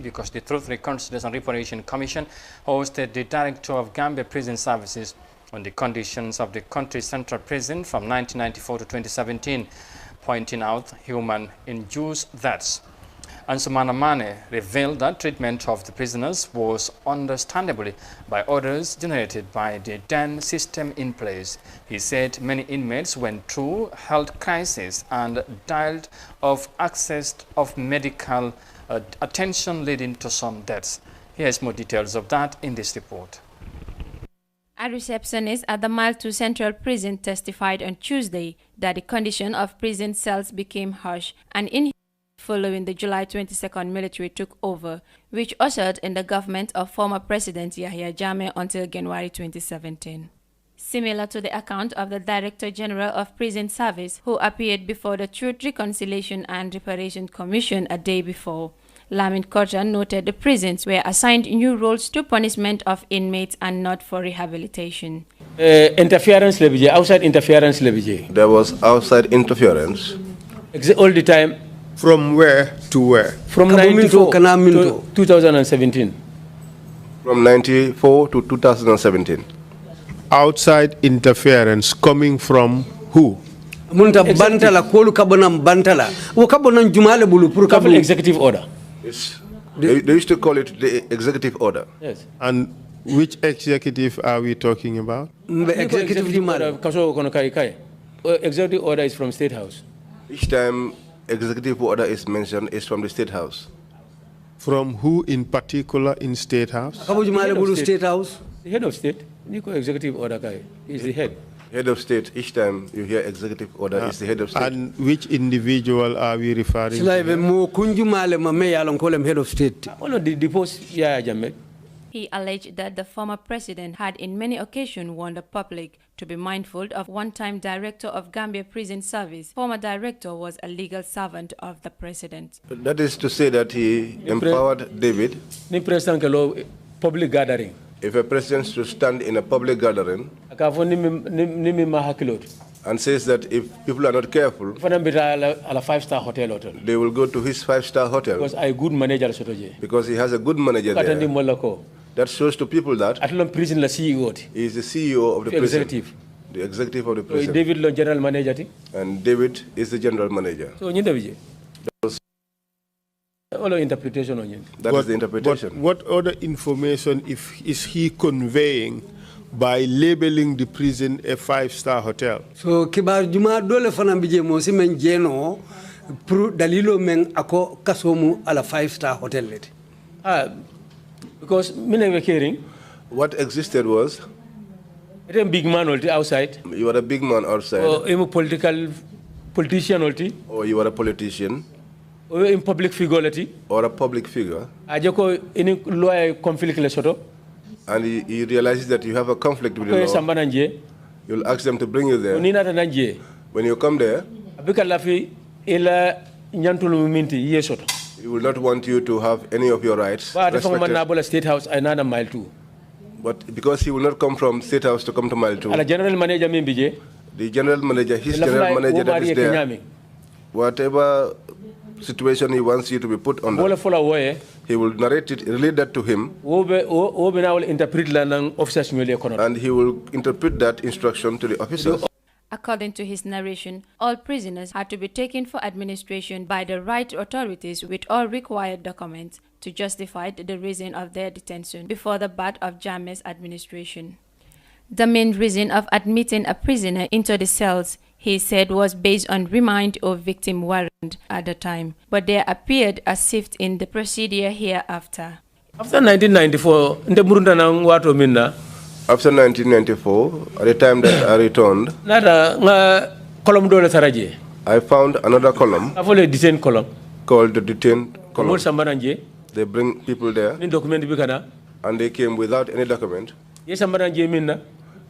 because the Truth, Reconciliation and Reparation Commission hosted the Director of Gambia Prison Services on the conditions of the country's central prison from 1994 to 2017, pointing out human-induced deaths. Ansumana Mane revealed that treatment of the prisoners was understandably by orders generated by the then system in place. He said many inmates went through health crisis and died of access of medical attention, leading to some deaths. Here's more details of that in this report. A receptionist at the Mile 2 Central Prison testified on Tuesday that the condition of prison cells became harsh and inhumane following the July 22nd military took over, which ushered in the government of former President Yahya Jammeh until January 2017. Similar to the account of the Director General of Prison Service, who appeared before the Truth, Reconciliation and Reparation Commission a day before, Lamin Korja noted the prisons were assigned new roles to punishment of inmates and not for rehabilitation. Interference lebije, outside interference lebije. There was outside interference. All the time. From where to where? From 94 to 2017. From 94 to 2017. Outside interference coming from who? Executive order. Yes. They used to call it the executive order. Yes. And which executive are we talking about? Executive order is from State House. Each time executive order is mentioned is from the State House. From who in particular in State House? State House. The head of state. Executive order is the head. Head of state. Each time you hear executive order is the head of state. And which individual are we referring to? Head of state. The post Yahya Jammeh. He alleged that the former president had in many occasions warned the public to be mindful of one-time director of Gambia Prison Service. Former director was a legal servant of the president. That is to say that he empowered David. Public gathering. If a president should stand in a public gathering and says that if people are not careful, a five-star hotel, they will go to his five-star hotel. Because I good manager. Because he has a good manager there. That shows to people that he is the CEO of the prison. Executive. The executive of the prison. David general manager. And David is the general manager. So interpretation on that is the interpretation. But what other information is he conveying by labeling the prison a five-star hotel? So kibar juma dole fana bije mo si men jeno pro dalilo men ako kasomu ala five-star hotel leti. Because mine were caring. What existed was a big man outside. You are a big man outside. Or a politician. Or you are a politician. Or a public figure. Or a public figure. Ajoko any lawyer conflict lesoto. And he realizes that you have a conflict with the law. You'll ask them to bring you there. When you come there, he will not want you to have any of your rights respected. State House another Mile 2. But because he will not come from State House to come to Mile 2, the general manager his general manager that is there, whatever situation he wants you to be put under, he will narrate it, relate that to him, and he will interpret that instruction to the officers. According to his narration, all prisoners had to be taken for administration by the right authorities with all required documents to justify the reason of their detention before the bat of Jammeh's administration. The main reason of admitting a prisoner into the cells, he said, was based on remand or victim warrant at the time, but there appeared a shift in the procedure hereafter. After 1994, After 1994, at the time that I returned, I found another column called the detained column. They bring people there, and they came without any document.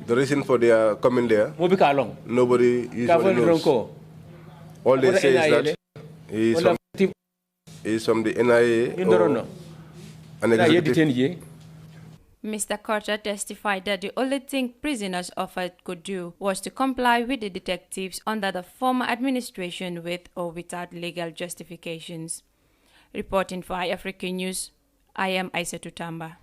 The reason for their coming there, nobody usually knows. All they say is that he is from the NIA or an executive. Mr. Carter testified that the only thing prisoners offered could do was to comply with the detectives under the former administration with or without legal justifications. Reporting for iAfrican News, I am Aissatou Tamba.